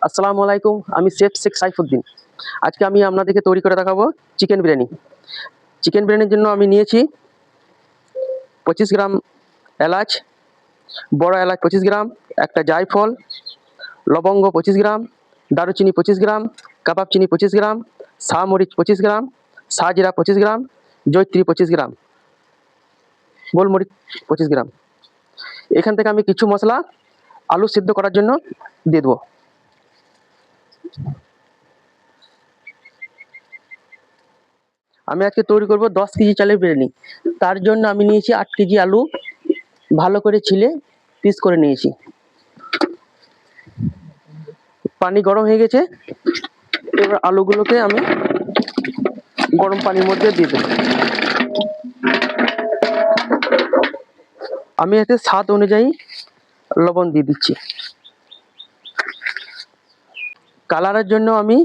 আসসালামু আলাইকুম। আমি শেখ সাইফুদ্দিন। আজকে আমি আপনাদেরকে তৈরি করে দেখাবো চিকেন বিরিয়ানি। চিকেন বিরিয়ানির জন্য আমি নিয়েছি 25 গ্রাম এলাচ, বড় এলাচ 25 গ্রাম, একটা জায়ফল, লবঙ্গ 25 গ্রাম, দারুচিনি 25 গ্রাম, কাবাব চিনি 25 গ্রাম, শাহমরিচ 25 গ্রাম, শাহজিরা 25 গ্রাম, জয়িত্রী 25 গ্রাম, গোলমরিচ 25 গ্রাম। এখান থেকে আমি কিছু মশলা আলু সিদ্ধ করার জন্য দিয়ে দেবো। আমি আজকে তৈরি করব 10 কেজি চালের বিরিয়ানি। তার জন্য আমি নিয়েছি 8 কেজি আলু, ভালো করে ছিলে পিস করে নিয়েছি। পানি গরম হয়ে গেছে, এবার আলুগুলোকে আমি গরম পানির মধ্যে দিয়ে দেবো। আমি এতে স্বাদ অনুযায়ী লবণ দিয়ে দিচ্ছি। কালারের জন্য আমি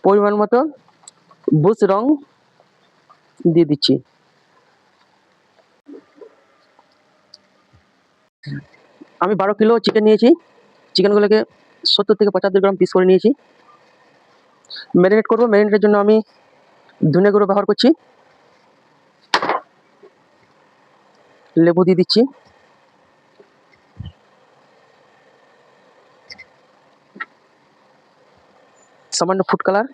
পরিমাণ মতো বুশ রং দিয়ে দিচ্ছি। আমি 12 কিলো চিকেন নিয়েছি। চিকেনগুলোকে 70 থেকে 75 গ্রাম পিস করে নিয়েছি। ম্যারিনেট করবো। ম্যারিনেটের জন্য আমি ধনে গুঁড়ো ব্যবহার করছি, লেবু দিয়ে দিচ্ছি, সামান্য ফুড কালার,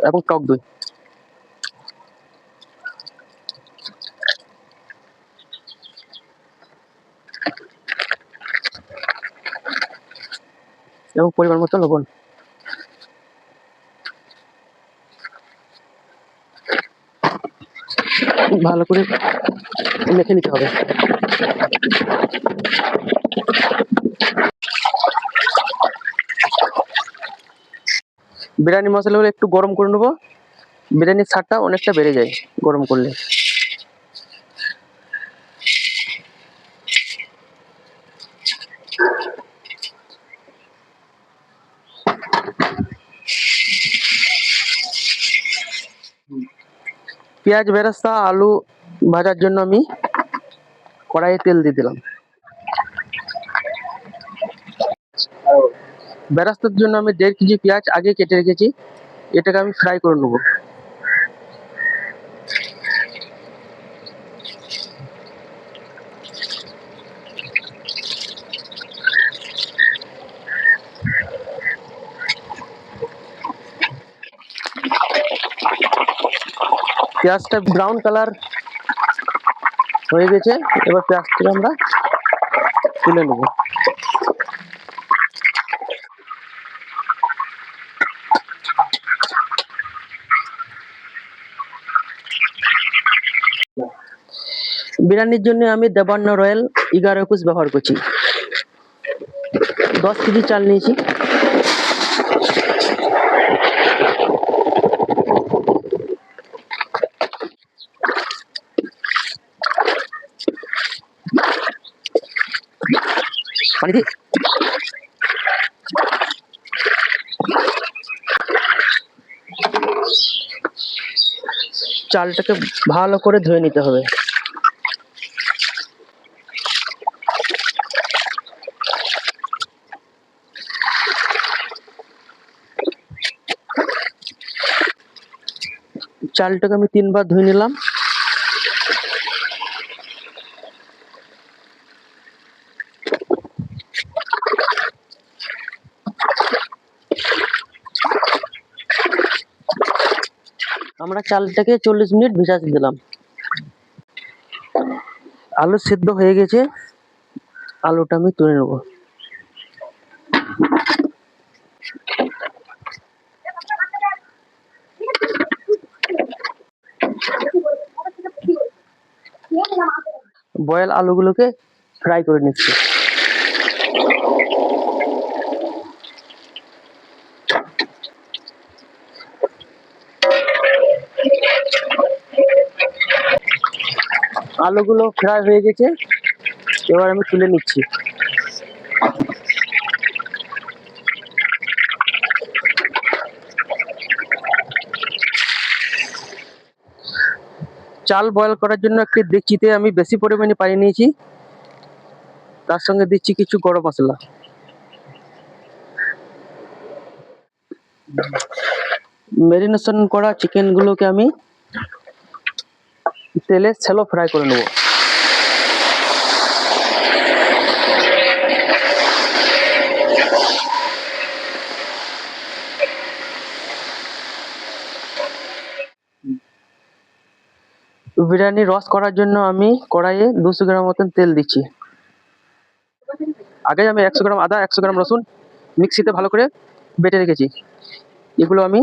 এবং টক দই। এবং পরিমাণ মতো লবণ। ভালো করে মেখে নিতে হবে। বিরিয়ানি মশলাগুলো একটু গরম করে নেবো। বিরিয়ানির স্বাদটা অনেকটা বেড়ে যায় গরম করলে। পেঁয়াজ বেরেস্তা আলু ভাজার জন্য আমি কড়াইয়ে তেল দিয়ে দিলাম। বেরেস্তার জন্য আমি 1.5 কেজি পেঁয়াজ আগে কেটে রেখেছি, এটাকে আমি ফ্রাই করে নেবো। পেঁয়াজটা ব্রাউন কালার হয়ে গেছে, এবার পেঁয়াজটাকে আমরা তুলে নেব। বিরিয়ানির জন্য আমি দেবান্ন রয়্যাল 11-21 ব্যবহার করছি। 10 কেজি চাল নিয়েছি। পানি দিয়ে চালটাকে ভালো করে ধুয়ে নিতে হবে। চালটাকে আমি 3 বার ধুয়ে নিলাম। আমরা চালটাকে 40 মিনিট ভিজাতে দিলাম। আলু সিদ্ধ হয়ে গেছে, আলুটা আমি তুলে নেব। বয়েল আলুগুলোকে ফ্রাই করে নিচ্ছি। আলুগুলো ফ্রাই হয়ে গেছে, এবার আমি তুলে নিচ্ছি। চাল বয়েল করার জন্য একটি ডেকচিতে আমি বেশি পরিমাণে পানি নিয়েছি, তার সঙ্গে দিচ্ছি কিছু গরম মশলা। ম্যারিনেশন করা চিকেনগুলোকে আমি তেলে শ্যালো ফ্রাই করে নেব। বিরিয়ানি রস করার জন্য আমি কড়াইয়ে 200 গ্রাম মতন তেল দিচ্ছি। আগে আমি 100 গ্রাম আদা 100 গ্রাম রসুন মিক্সিতে ভালো করে বেটে রেখেছি, এগুলো আমি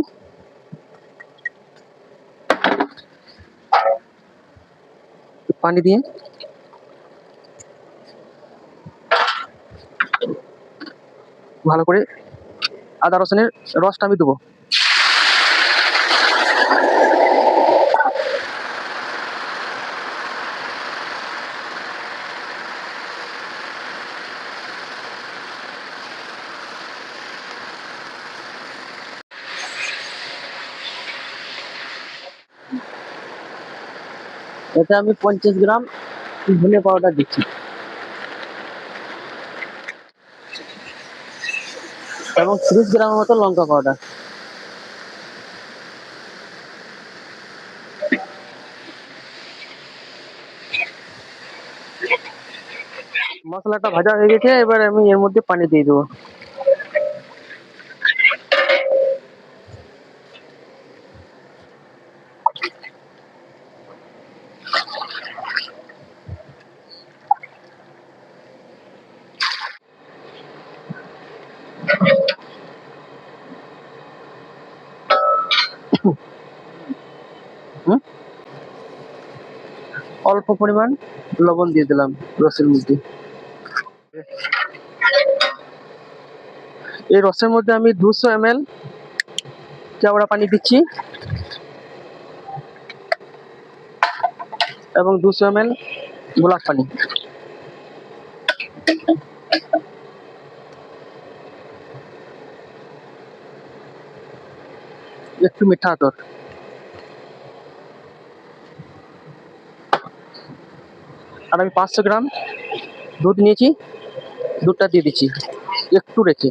পানি দিয়ে ভালো করে আদা রসুনের রসটা আমি দেবো। এতে আমি 50 গ্রাম ধনে পাউডার দিচ্ছি এবং 30 গ্রামের মতো লঙ্কা পাউডার। মশলাটা ভাজা হয়ে গেছে, এবার আমি এর মধ্যে পানি দিয়ে দেবো। হুম, অল্প পরিমাণ লবণ দিয়ে দিলাম রসের মধ্যে। এই রসের মধ্যে আমি 200 ml কেওড়া পানি দিচ্ছি এবং 200 ml গোলাপ পানি। একটু মিঠা আতর। আর আমি 500 গ্রাম দুধ নিয়েছি, দুধটা দিয়ে দিচ্ছি একটু রেখে।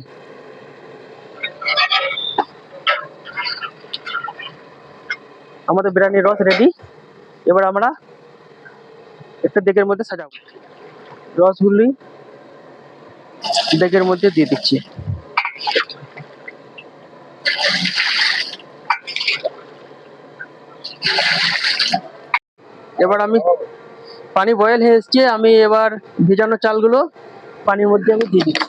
আমাদের বিরিয়ানির রস রেডি। এবার আমরা একটা ডেকের মধ্যে সাজাবো, রসগুলি ডেকের মধ্যে দিয়ে দিচ্ছি। এবার আমি পানি বয়েল হয়ে এসছে, আমি এবার ভেজানো চালগুলো পানির মধ্যে আমি দিয়ে দিচ্ছি।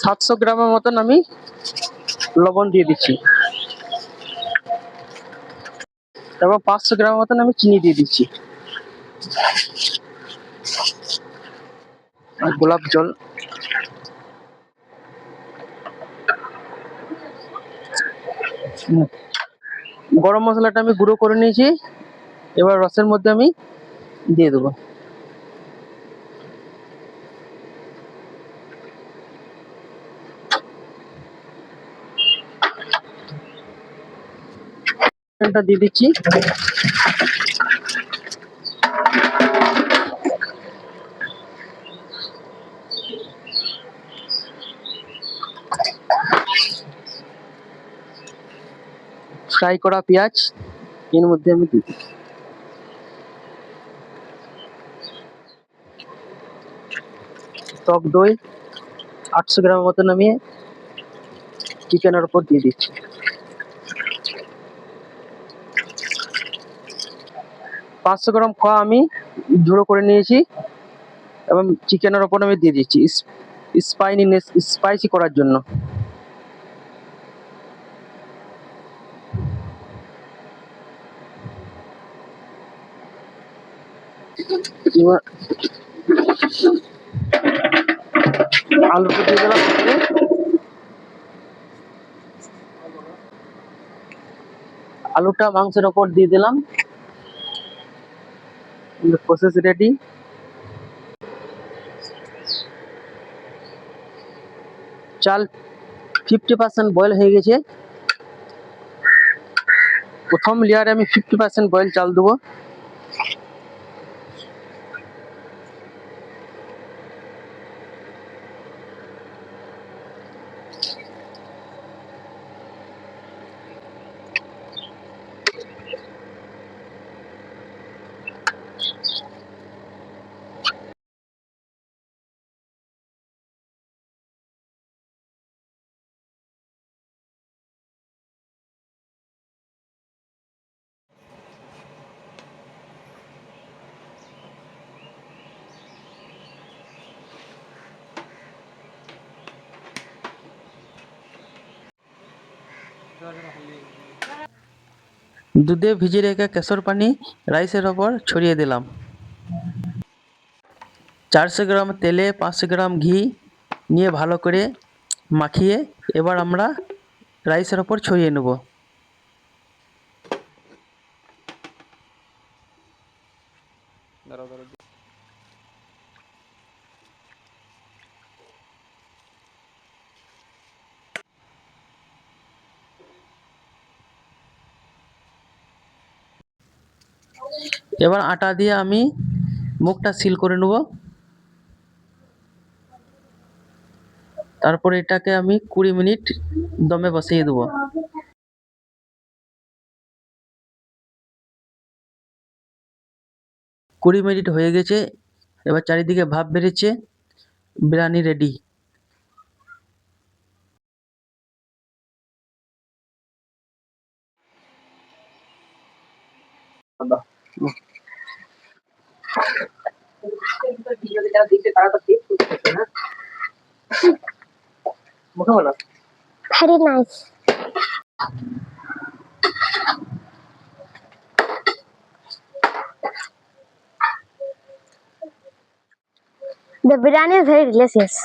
সাতশো গ্রামের মতন আমি লবণ দিয়ে দিচ্ছি এবং 500 গ্রামের মতন আমি চিনি দিয়ে দিচ্ছি আর গোলাপ জল। গরম মশলাটা আমি গুঁড়ো করে নিয়েছি, এবার রসের মধ্যে আমি দিয়ে দেবো। এটা দিয়ে দিচ্ছি। ফ্রাই করা পেঁয়াজ এর মধ্যে আমি দিই। টক দই 800 গ্রাম মতন আমি চিকেনের উপর দিয়ে দিচ্ছি। 500 গ্রাম খোয়া আমি ঝুড়ো করে নিয়েছি এবং চিকেনের ওপর আমি দিয়ে দিচ্ছি স্পাইসি করার জন্য। এবার আলুটা দিয়ে দিলাম, আলুটা মাংসের ওপর দিয়ে দিলাম। Process ready. চাল 50% বয়েল হয়ে গেছে। প্রথম লেয়ারে আমি 50% বয়েল চাল দেবো। দুধে ভিজিয়ে রেখে কেশর পানি রাইসের ওপর ছড়িয়ে দিলাম। 400 গ্রাম তেলে 500 গ্রাম ঘি নিয়ে ভালো করে মাখিয়ে এবার আমরা রাইসের ওপর ছড়িয়ে নেব। এবার আটা দিয়ে আমি মুখটা সিল করে নেব। তারপরে এটাকে আমি 20 মিনিট দমে বসিয়ে দেবো। 20 মিনিট হয়ে গেছে, এবার চারিদিকে ভাপ বেরিয়েছে, biryani ready. Very nice. The biryani is very delicious.